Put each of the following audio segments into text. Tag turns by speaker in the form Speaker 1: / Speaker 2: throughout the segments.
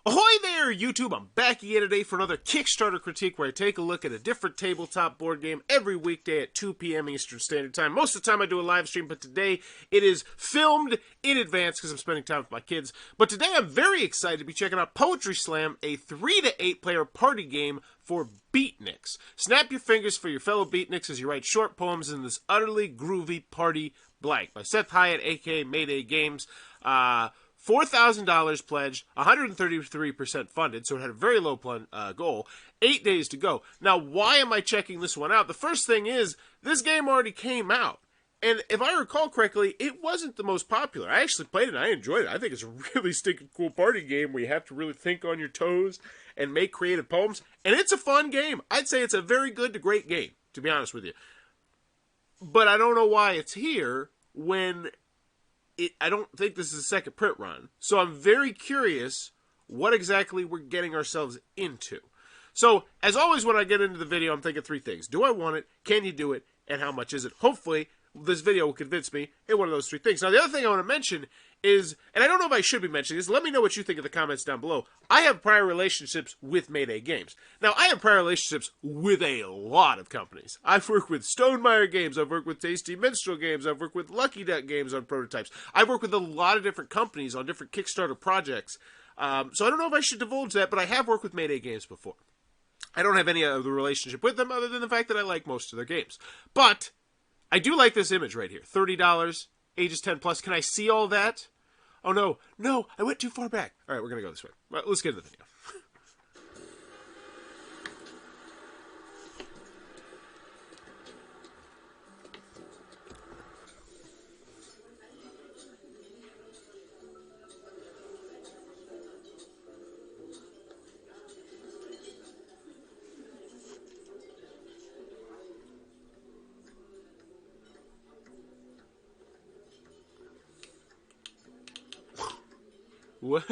Speaker 1: Ahoy there, YouTube! I'm back again today for another Kickstarter critique where I take a look at a different tabletop board game every weekday at 2 p.m. Eastern Standard Time. Most of the time I do a live stream, but today it is filmed in advance because I'm spending time with my kids. But today I'm very excited to be checking out Poetry Slam, a 3 to 8 player party game for beatniks. Snap your fingers for your fellow beatniks as you write short poems in this utterly groovy party blank by Seth Hyatt, aka Mayday Games. $4,000 pledged, 133% funded, so it had a very low goal. 8 days to go. Now, why am I checking this one out? The first thing is, this game already came out. And if I recall correctly, it wasn't the most popular. I actually played it and I enjoyed it. I think it's a really stinking cool party game where you have to really think on your toes and make creative poems. And it's a fun game. I'd say it's a very good to great game, to be honest with you. But I don't know why it's here when I don't think this is a second print run. So I'm very curious what exactly we're getting ourselves into. So, as always when I get into the video, I'm thinking three things. Do I want it? Can you do it? And how much is it? Hopefully, this video will convince me in one of those three things. Now, the other thing I want to mention is, and I don't know if I should be mentioning this, let me know what you think in the comments down below. I have prior relationships with Mayday Games. Now, I have prior relationships with a lot of companies. I've worked with Stonemeyer Games, I've worked with Tasty Minstrel Games, I've worked with Lucky Duck Games on prototypes. I've worked with a lot of different companies on different Kickstarter projects. So I don't know if I should divulge that, but I have worked with Mayday Games before. I don't have any other relationship with them other than the fact that I like most of their games. But I do like this image right here. $30, ages 10 plus. Can I see all that? Oh, no. No, I went too far back. All right, we're going to go this way. Well, let's get into the video. What?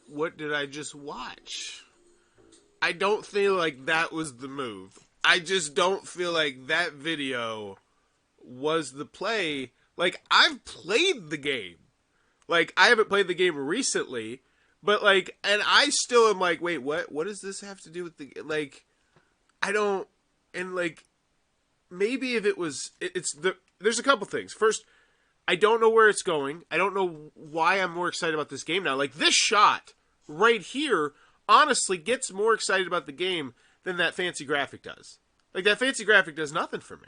Speaker 1: What did I just watch? I don't feel like that was the move. I just don't feel like that video was the play. Like, I've played the game. Like, I haven't played the game recently. But, like, and I still am like, wait, what? What does this have to do with the, like, I don't, and, like, maybe if it was, there's a couple things. First, I don't know where it's going. I don't know why I'm more excited about this game now. Like, this shot right here, honestly, gets more excited about the game than that fancy graphic does. Like, that fancy graphic does nothing for me.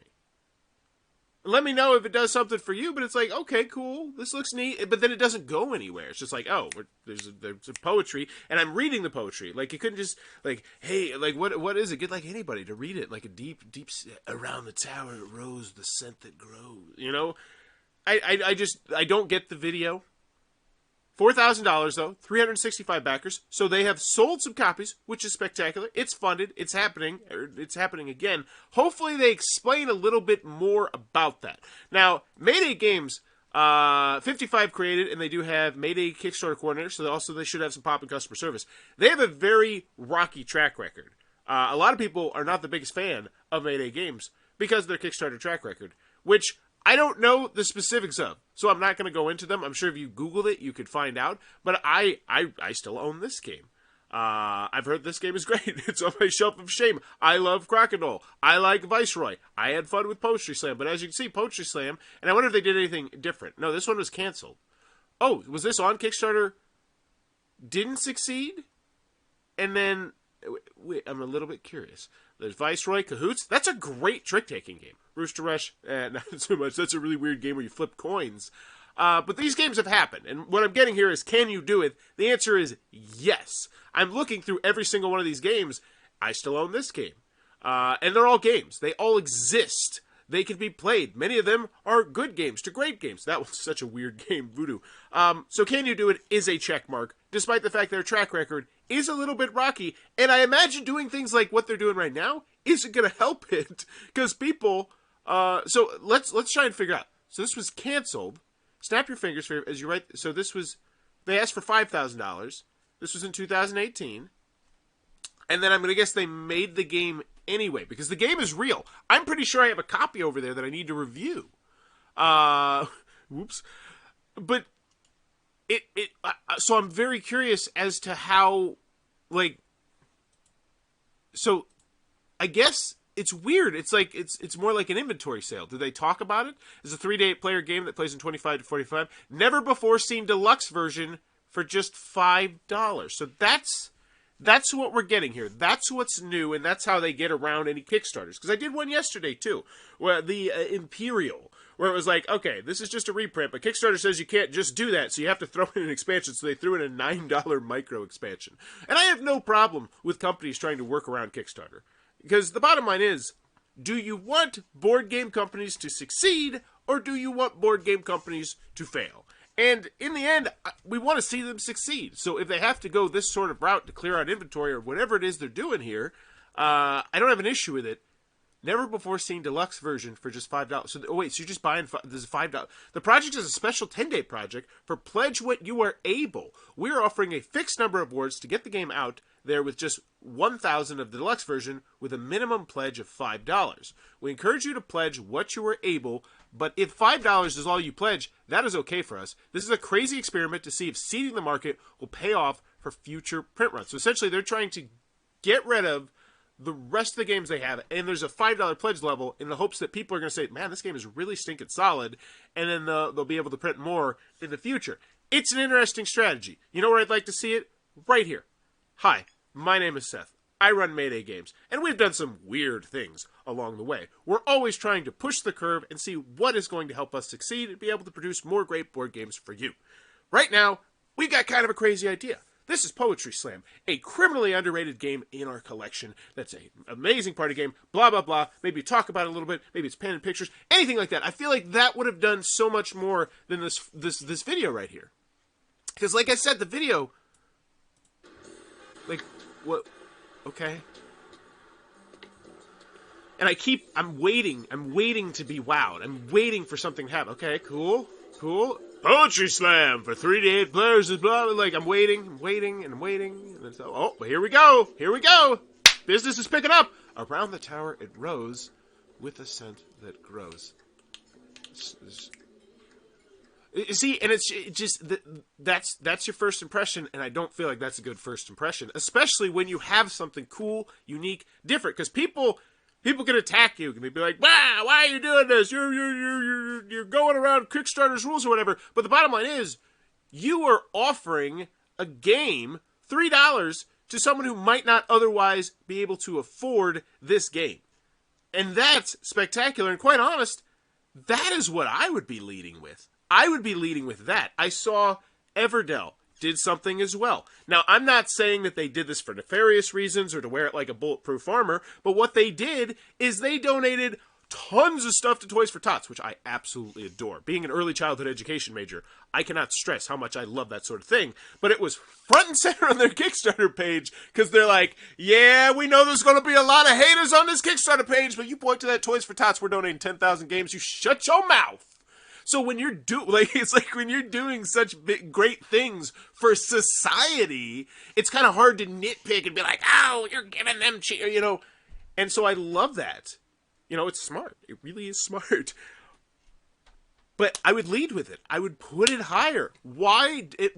Speaker 1: Let me know if it does something for you, but it's like, okay, cool, this looks neat, but then it doesn't go anywhere. It's just like, oh, there's a poetry, and I'm reading the poetry. Like, you couldn't just, like, hey, like, what is it? Get, like, anybody to read it, like a deep, around the tower it rose the scent that grows, you know? I don't get the video. $4,000, though, 365 backers, so they have sold some copies, which is spectacular. It's funded, it's happening again. Hopefully they explain a little bit more about that. Now, Mayday Games, 55 created, and they do have Mayday Kickstarter coordinator, so they should have some pop in customer service. They have a very rocky track record. A lot of people are not the biggest fan of Mayday Games because of their Kickstarter track record, which I don't know the specifics of, so I'm not going to go into them. I'm sure if you Googled it, you could find out. But I still own this game. I've heard this game is great. It's on my shelf of shame. I love Crocodile. I like Viceroy. I had fun with Poetry Slam. But as you can see, Poetry Slam, and I wonder if they did anything different. No, this one was canceled. Oh, was this on Kickstarter? Didn't succeed? And then, wait, I'm a little bit curious. There's Viceroy, Cahoots. That's a great trick-taking game. Rooster Rush, not so much. That's a really weird game where you flip coins. But these games have happened. And what I'm getting here is, can you do it? The answer is yes. I'm looking through every single one of these games. I still own this game. And they're all games. They all exist. They can be played. Many of them are good games to great games. That was such a weird game, Voodoo. So can you do it is a check mark, despite the fact their track record is a little bit rocky. And I imagine doing things like what they're doing right now isn't going to help it. Because people, so let's try and figure out. So this was canceled. Snap your fingers for as you write. So this was, they asked for $5,000. This was in 2018. And then I'm going to guess they made the game anyway, because the game is real. I'm pretty sure I have a copy over there that I need to review. Whoops. But so I'm very curious as to how, like, so I guess it's weird. It's like, it's more like an inventory sale. Do they talk about it? It's a 3 to 8 player game that plays in 25 to 45. Never before seen deluxe version for just $5. So that's what we're getting here. That's what's new, and that's how they get around any Kickstarters. Because I did one yesterday, too, where the Imperial, where it was like, okay, this is just a reprint, but Kickstarter says you can't just do that, so you have to throw in an expansion, so they threw in a $9 micro expansion. And I have no problem with companies trying to work around Kickstarter. Because the bottom line is, do you want board game companies to succeed, or do you want board game companies to fail? And in the end, we want to see them succeed. So if they have to go this sort of route to clear out inventory or whatever it is they're doing here, I don't have an issue with it. Never before seen deluxe version for just $5. So, so you're just buying, this is $5. The project is a special 10-day project for pledge what you are able. We're offering a fixed number of awards to get the game out there with just 1,000 of the deluxe version with a minimum pledge of $5. We encourage you to pledge what you are able, but if $5 is all you pledge, that is okay for us. This is a crazy experiment to see if seeding the market will pay off for future print runs. So essentially, they're trying to get rid of the rest of the games they have, and there's a $5 pledge level in the hopes that people are going to say, man, this game is really stinking solid, and then they'll be able to print more in the future. It's an interesting strategy. You know where I'd like to see it? Right here. Hi, my name is Seth. I run Mayday Games, and we've done some weird things along the way. We're always trying to push the curve and see what is going to help us succeed and be able to produce more great board games for you. Right now, we've got kind of a crazy idea. This is Poetry Slam, a criminally underrated game in our collection. That's an amazing party game, blah, blah, blah. Maybe talk about it a little bit. Maybe it's pen and pictures, anything like that. I feel like that would have done so much more than this video right here. Because like I said, the video, like, what, okay. And I'm waiting to be wowed. I'm waiting for something to happen. Okay, cool. Poetry Slam for 3 to 8 players is blah, like, I'm waiting. And then so, here we go. Business is picking up. Around the tower it rose with a scent that grows. You see, and it's just, that's your first impression, and I don't feel like that's a good first impression, especially when you have something cool, unique, different, because people can attack you, and they'd be like, wow, why are you doing this? You're going around Kickstarter's rules or whatever. But the bottom line is, you are offering a game, $3, to someone who might not otherwise be able to afford this game. And that's spectacular, and quite honest, that is what I would be leading with. I would be leading with that. I saw Everdell did something as well. Now, I'm not saying that they did this for nefarious reasons or to wear it like a bulletproof armor, but what they did is they donated tons of stuff to Toys for Tots, which I absolutely adore. Being an early childhood education major, I cannot stress how much I love that sort of thing. But it was front and center on their Kickstarter page, because they're like, yeah, we know there's going to be a lot of haters on this Kickstarter page, but you point to that Toys for Tots, we're donating 10,000 games, you shut your mouth. So when you're it's like when you're doing such great things for society, it's kind of hard to nitpick and be like, oh, you're giving them cheap, And so I love that. It's smart. It really is smart. But I would lead with it. I would put it higher. Why did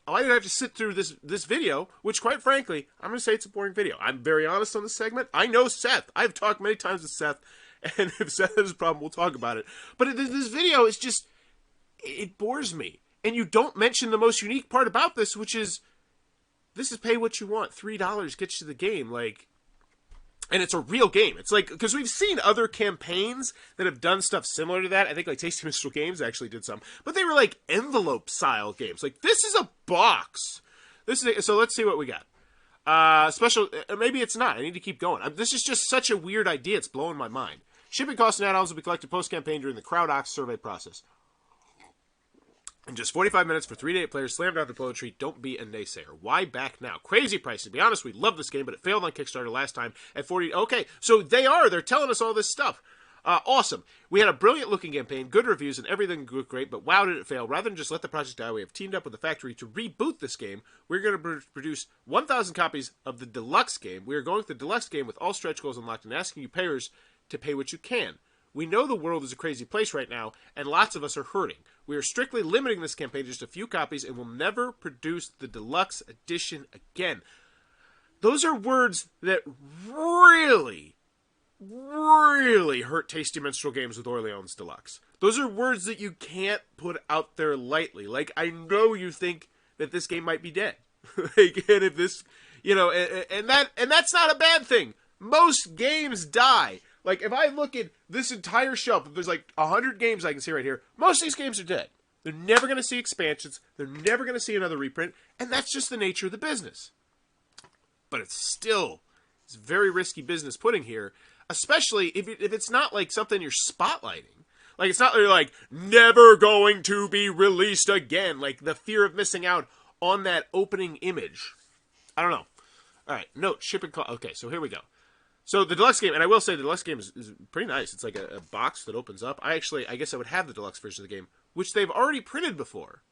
Speaker 1: I have to sit through this video, which quite frankly, I'm going to say it's a boring video. I'm very honest on this segment. I know Seth. I've talked many times with Seth. And if Seth has a problem, we'll talk about it. But this video is just, it bores me. And you don't mention the most unique part about this, which is, this is pay what you want. $3 gets you the game. And it's a real game. It's like, because we've seen other campaigns that have done stuff similar to that. I think Tasty Minstrel Games actually did some. But they were like envelope-style games. Like, this is a box. So let's see what we got. Special, maybe it's not. I need to keep going. This is just such a weird idea. It's blowing my mind. Shipping costs and add-ons will be collected post-campaign during the CrowdOx survey process. In just 45 minutes for 3 to 8 players, slammed out the poetry. Don't be a naysayer. Why back now? Crazy price. To be honest, we love this game, but it failed on Kickstarter last time at 40. Okay, so they're telling us all this stuff. Awesome. We had a brilliant looking campaign, good reviews, and everything looked great, but wow, did it fail. Rather than just let the project die, we have teamed up with the factory to reboot this game. We're going to produce 1,000 copies of the deluxe game. We are going with the deluxe game with all stretch goals unlocked and asking you payers to pay what you can. We know the world is a crazy place right now, and lots of us are hurting. We are strictly limiting this campaign to just a few copies and will never produce the deluxe edition again. Those are words that really hurt Tasty Minstrel Games with Orleans Deluxe. Those are words that you can't put out there lightly. Like, I know you think that this game might be dead. Like, and if this, and that's not a bad thing. Most games die. Like, if I look at this entire shelf, if there's like 100 games I can see right here, most of these games are dead. They're never going to see expansions. They're never going to see another reprint. And that's just the nature of the business. But it's very risky business putting here, especially if it's not like something you're spotlighting. Like, it's not like, never going to be released again. Like, the fear of missing out on that opening image. I don't know. All right, note, shipping cost. Okay, so here we go. So the deluxe game, and I will say the deluxe game is pretty nice. It's like a box that opens up. I guess I would have the deluxe version of the game, which they've already printed before.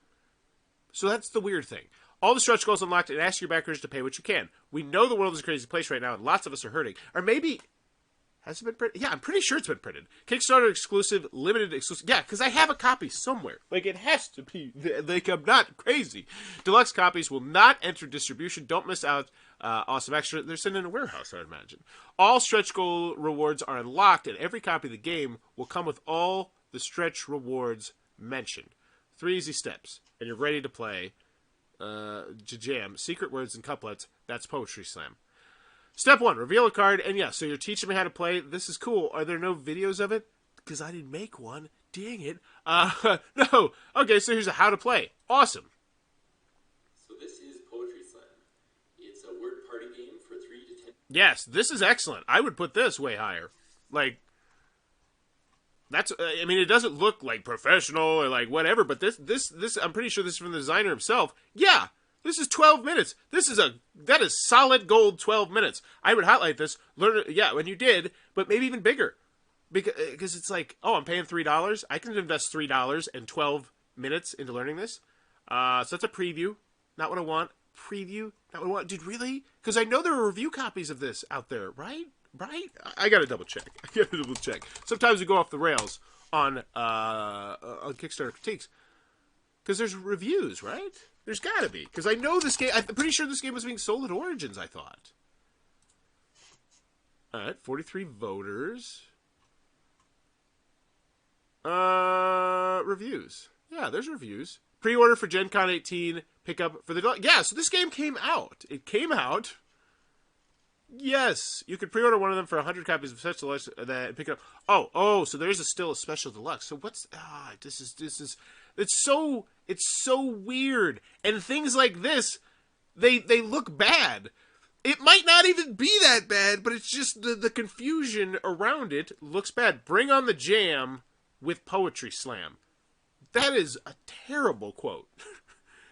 Speaker 1: So that's the weird thing. All the stretch goals unlocked and ask your backers to pay what you can. We know the world is a crazy place right now, and lots of us are hurting. Or maybe, has it been printed? Yeah, I'm pretty sure it's been printed. Kickstarter exclusive, limited exclusive. Yeah, because I have a copy somewhere. Like, it has to be. Like, I'm not crazy. Deluxe copies will not enter distribution. Don't miss out. Awesome extra. They're sitting in a warehouse, I imagine. All stretch goal rewards are unlocked, and every copy of the game will come with all the stretch rewards mentioned. 3 easy steps, and you're ready to play. Jam, secret words and couplets. That's Poetry Slam. Step 1, reveal a card, and yeah, so you're teaching me how to play. This is cool. Are there no videos of it? Because I didn't make one. Dang it. No. Okay, so here's a how to play. Awesome.
Speaker 2: So this is Poetry Slam. It's a word party game for 3 to 10.
Speaker 1: Yes, this is excellent. I would put this way higher. Like, that's, I mean, it doesn't look like professional or like whatever, but this, I'm pretty sure this is from the designer himself. Yeah, this is 12 minutes. That is solid gold 12 minutes. I would highlight this, learn it, yeah, when you did, but maybe even bigger. Because it's like, oh, I'm paying $3. I can invest $3 and 12 minutes into learning this. So that's a preview. Not what I want. Preview. Not what I want. Dude, really? Because I know there are review copies of this out there, right? Right? I gotta double check. Sometimes we go off the rails on Kickstarter critiques. Because there's reviews, right? There's gotta be. Because I know this game, I'm pretty sure this game was being sold at Origins, I thought. Alright, 43 voters. Reviews. Yeah, there's reviews. Pre-order for Gen Con 18. Pick up for the... Yeah, so this game came out. It came out. Yes, you could pre-order one of them for 100 copies of such deluxe and pick it up. Oh, so there's still a special deluxe. So what's this is it's so weird. And things like this, they look bad. It might not even be that bad, but it's just the confusion around it looks bad. Bring on the jam with Poetry Slam. That is a terrible quote.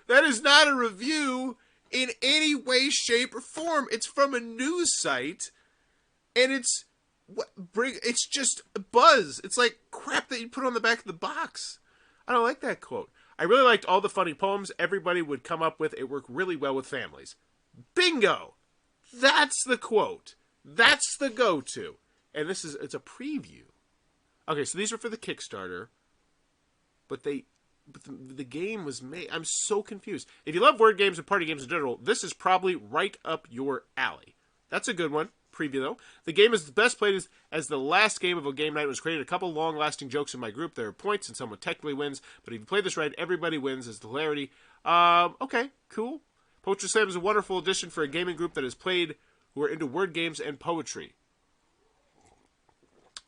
Speaker 1: That is not a review in any way, shape, or form. It's from a news site, and it's just a buzz. It's like crap that you put on the back of the box. I don't like that quote. I really liked all the funny poems everybody would come up with. It worked really well with families. Bingo! That's the quote. That's the go-to. And it's a preview. Okay, so these are for the Kickstarter, but the game was made. I'm so confused. If you love word games and party games in general, this is probably right up your alley. That's a good one. Preview, though. The game is best played as the last game of a game night was created. A couple long-lasting jokes in my group. There are points, and someone technically wins. But if you play this right, everybody wins as the hilarity. Okay, cool. Poetry Slam is a wonderful addition for a gaming group that is played who are into word games and poetry.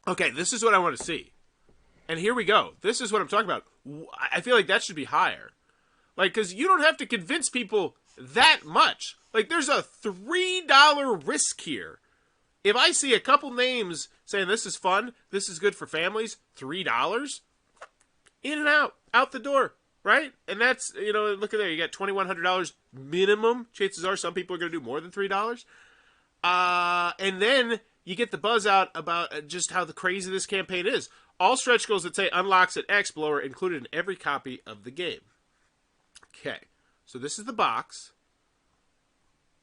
Speaker 1: Okay, this is what I want to see. And here we go. This is what I'm talking about. I feel like that should be higher. Like, because you don't have to convince people that much. Like, there's a $3 risk here. If I see a couple names saying this is fun, this is good for families, $3, in and out the door, right? And that's, look at there, you got $2,100 minimum. Chances are some people are going to do more than $3. And then you get the buzz out about just how the crazy this campaign is. All stretch goals that say unlocks at X below are included in every copy of the game. Okay, so this is the box.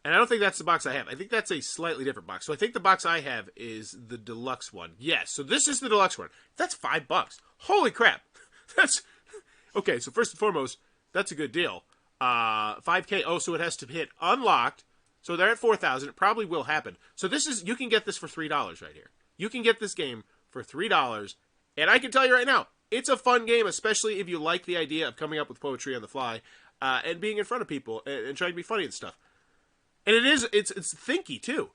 Speaker 1: And I don't think that's the box I have. I think that's a slightly different box. So I think the box I have is the deluxe one. Yes, so this is the deluxe one. That's $5. Holy crap. That's... Okay, so first and foremost, that's a good deal. 5K, oh, so it has to hit unlocked. So they're at 4,000. It probably will happen. So this is, you can get this for $3 right here. You can get this game for $3. And I can tell you right now, it's a fun game, especially if you like the idea of coming up with poetry on the fly and being in front of people and trying to be funny and stuff. And it's thinky, too.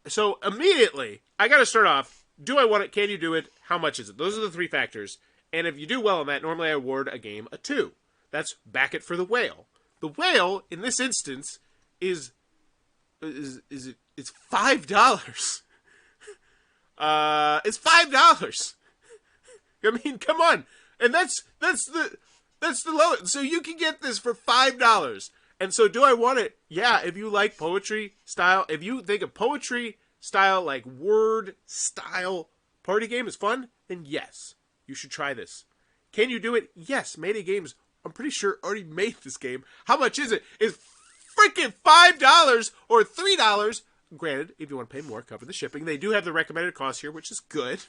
Speaker 1: So, immediately, I gotta start off, do I want it, can you do it, how much is it? Those are the three factors. And if you do well on that, normally I award a game a 2. That's back it for the whale. The whale, in this instance, it's $5. It's $5. I mean, come on. And that's the lowest. So you can get this for $5. And so do I want it? Yeah, if you like poetry style, if you think a poetry style, like word style party game is fun, then yes, you should try this. Can you do it? Yes, Mayday Games, I'm pretty sure, already made this game. How much is it? It's freaking $5 or $3. Granted, if you want to pay more, cover the shipping. They do have the recommended cost here, which is good.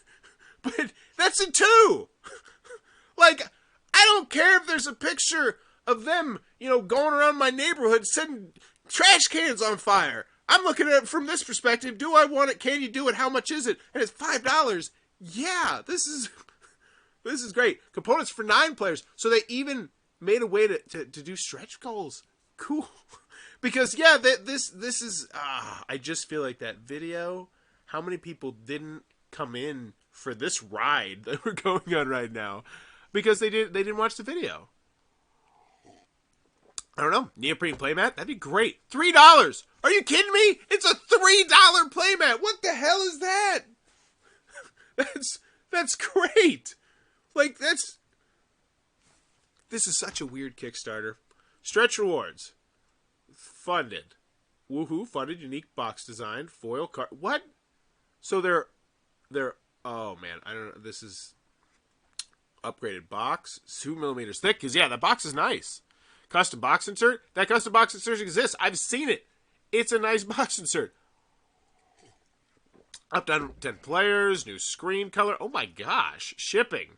Speaker 1: But that's a 2. Like, I don't care if there's a picture of them, going around my neighborhood setting trash cans on fire. I'm looking at it from this perspective. Do I want it? Can you do it? How much is it? And it's $5. Yeah, this is great. Components for 9 players. So they even made a way to do stretch goals. Cool. Because, yeah, this is... I just feel like that video, how many people didn't come in for this ride that we're going on right now because they didn't watch the video. I don't know. Neoprene playmat? That'd be great. $3! Are you kidding me? It's a $3 playmat! What the hell is that? That's great! Like, this is such a weird Kickstarter. Stretch rewards. Funded. Woohoo, funded, unique box design, foil card. What? So they're, oh man, I don't know. This is upgraded box, 2 millimeters thick, because yeah, that box is nice. Custom box insert. That custom box insert exists. I've seen it. It's a nice box insert. Up to 10 players, new screen color. Oh my gosh. Shipping.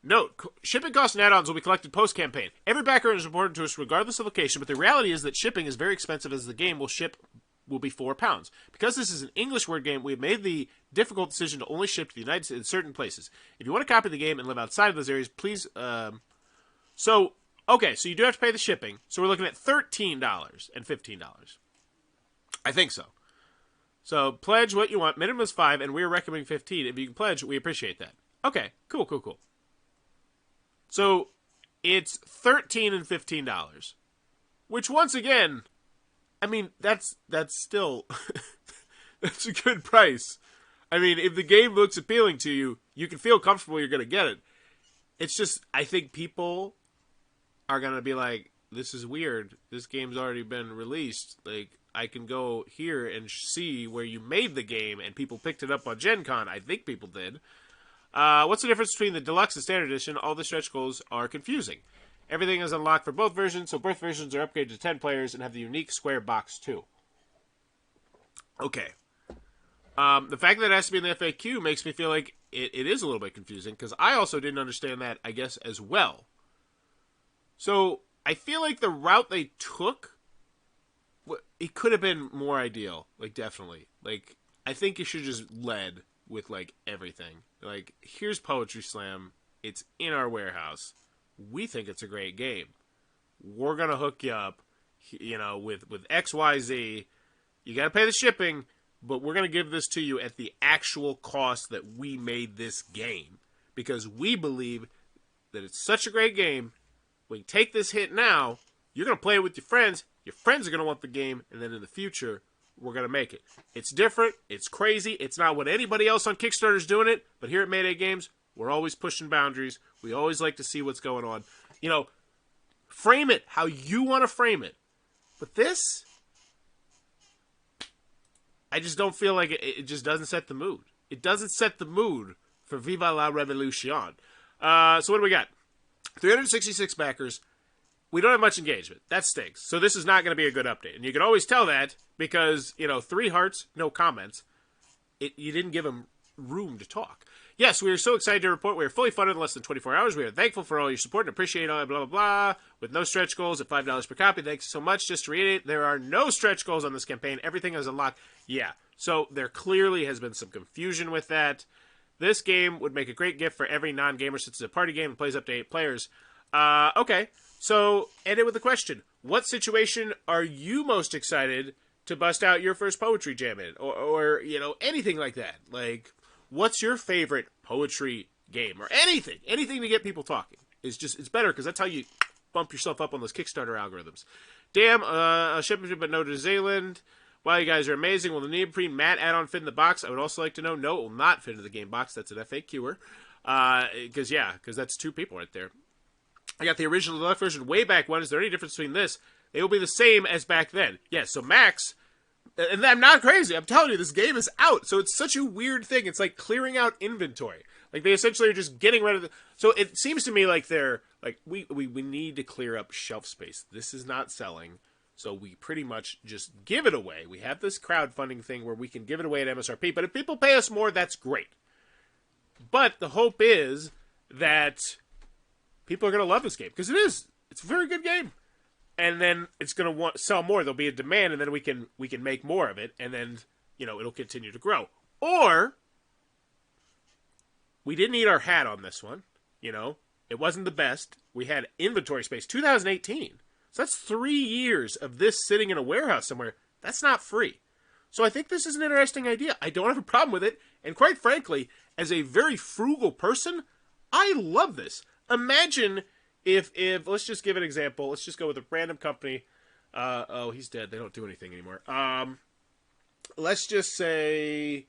Speaker 1: Note, shipping costs and add-ons will be collected post-campaign. Every backer is important to us regardless of location, but the reality is that shipping is very expensive as the game will be £4. Because this is an English word game, we have made the difficult decision to only ship to the United States in certain places. If you want to copy the game and live outside of those areas, please... Okay, so you do have to pay the shipping. So we're looking at $13 and $15. I think so. So pledge what you want. Minimum is 5, and we're recommending 15. If you can pledge, we appreciate that. Okay, cool. So it's $13 and $15, which once again, I mean that's still that's a good price. I mean, if the game looks appealing to you, you can feel comfortable you're going to get it. It's just I think people are going to be like, this is weird. This game's already been released. Like, I can go here and see where you made the game, and people picked it up on Gen Con. I think people did. What's the difference between the Deluxe and Standard Edition? All the stretch goals are confusing. Everything is unlocked for both versions, so both versions are upgraded to 10 players and have the unique square box, too. Okay. The fact that it has to be in the FAQ makes me feel like it is a little bit confusing, because I also didn't understand that, I guess, as well. So, I feel like the route they took, it could have been more ideal. Like, definitely. Like, I think you should just led with, like, everything. Like, here's Poetry Slam. It's in our warehouse. We think it's a great game. We're going to hook you up, with XYZ. You got to pay the shipping, but we're going to give this to you at the actual cost that we made this game. Because we believe that it's such a great game. When you take this hit now, you're going to play it with your friends. Your friends are going to want the game, and then in the future, we're going to make it. It's different. It's crazy. It's not what anybody else on Kickstarter is doing it, but here at Mayday Games, we're always pushing boundaries. We always like to see what's going on. Frame it how you want to frame it. But this, I just don't feel like it just doesn't set the mood. It doesn't set the mood for Viva la Revolution. So what do we got? 366 backers. We don't have much engagement. That stinks. So this is not going to be a good update. And you can always tell that because, 3 hearts, no comments. You didn't give them room to talk. Yes, we are so excited to report we are fully funded in less than 24 hours. We are thankful for all your support and appreciate all blah, blah, blah. With no stretch goals at $5 per copy. Thanks so much. Just to reiterate, there are no stretch goals on this campaign. Everything is unlocked. Yeah, so there clearly has been some confusion with that. This game would make a great gift for every non-gamer since it's a party game and plays up to 8 players. Okay, so end it with a question. What situation are you most excited to bust out your first poetry jam in? Or anything like that. Like, what's your favorite poetry game? Or anything to get people talking. It's better because that's how you bump yourself up on those Kickstarter algorithms. Damn, a shipment but no to Zealand. Wow, you guys are amazing. Will the neoprene matte add-on fit in the box? I would also like to know. No, it will not fit into the game box. That's an FAQer. Because that's 2 people right there. I got the original deluxe version way back when. Is there any difference between this? They will be the same as back then. Yes, so Max, and I'm not crazy. I'm telling you, this game is out. So it's such a weird thing. It's like clearing out inventory. Like they essentially are just getting rid of the... So it seems to me like they're like, we need to clear up shelf space. This is not selling. So we pretty much just give it away. We have this crowdfunding thing where we can give it away at MSRP. But if people pay us more, that's great. But the hope is that people are going to love this game. Because it is. It's a very good game. And then it's going to sell more. There'll be a demand, and then we can make more of it. And then, it'll continue to grow. Or we didn't eat our hat on this one. It wasn't the best. We had inventory space. 2018. So that's 3 years of this sitting in a warehouse somewhere. That's not free. So I think this is an interesting idea. I don't have a problem with it. And quite frankly, as a very frugal person, I love this. Imagine if let's just give an example. Let's just go with a random company. Oh, he's dead. They don't do anything anymore. Let's just say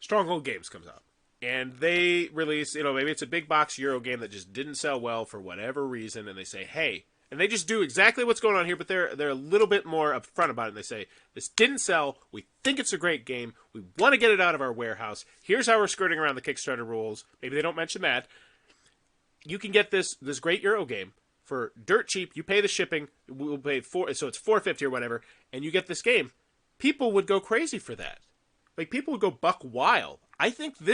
Speaker 1: Stronghold Games comes out. And they release, maybe it's a big box Euro game that just didn't sell well for whatever reason. And they say, hey... And they just do exactly what's going on here, but they're a little bit more upfront about it. And they say, this didn't sell. We think it's a great game. We want to get it out of our warehouse. Here's how we're skirting around the Kickstarter rules. Maybe they don't mention that. You can get this great Euro game for dirt cheap. You pay the shipping. We'll pay so it's $4.50 or whatever. And you get this game. People would go crazy for that. Like, people would go buck wild. I think there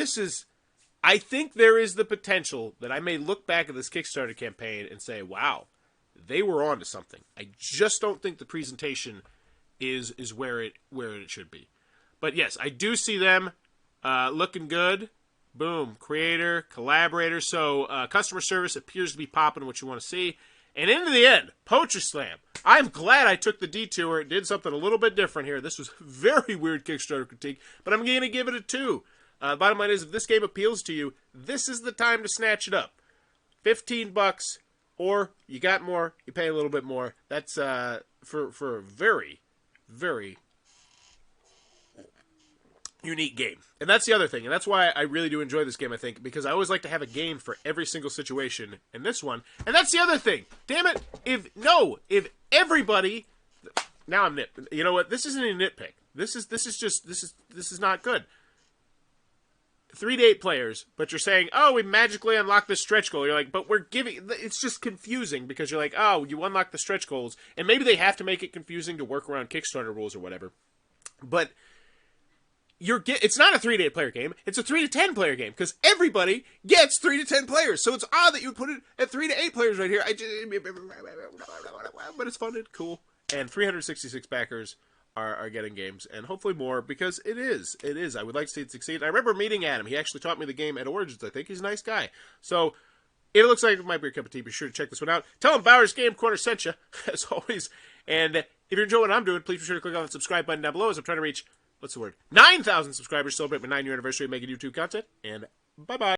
Speaker 1: is the potential that I may look back at this Kickstarter campaign and say, wow, they were on to something. I just don't think the presentation is where it should be. But yes, I do see them looking good. Boom. Creator, collaborator. So customer service appears to be popping what you want to see. And into the end, Poetry Slam. I'm glad I took the detour. Did something a little bit different here. This was very weird Kickstarter critique, but I'm going to give it a 2. Bottom line is, if this game appeals to you, this is the time to snatch it up. $15. Or you got more, you pay a little bit more. That's for a very, very unique game. And that's the other thing. And that's why I really do enjoy this game, I think. Because I always like to have a game for every single situation in this one. And that's the other thing. Damn it. If everybody... Now I'm you know what? This isn't a nitpick. This is not good. 3 to 8 players, but you're saying, oh, we magically unlock the stretch goal. You're like, but we're giving... It's just confusing because you're like, oh, you unlock the stretch goals. And maybe they have to make it confusing to work around Kickstarter rules or whatever. But it's not a 3 to 8 player game. It's a 3 to 10 player game because everybody gets 3 to 10 players. So it's odd that you would put it at 3 to 8 players right here. But it's funded. Cool. And 366 backers are getting games, and hopefully more, because it is. I would like to see it succeed. I remember meeting Adam. He actually taught me the game at Origins, I think. He's a nice guy. So, it looks like it might be a cup of tea. Be sure to check this one out. Tell him Bowers Game Corner sent you, as always. And if you're enjoying what I'm doing, please be sure to click on the subscribe button down below as I'm trying to reach, 9,000 subscribers, celebrate my 9-year anniversary of making YouTube content, and bye-bye.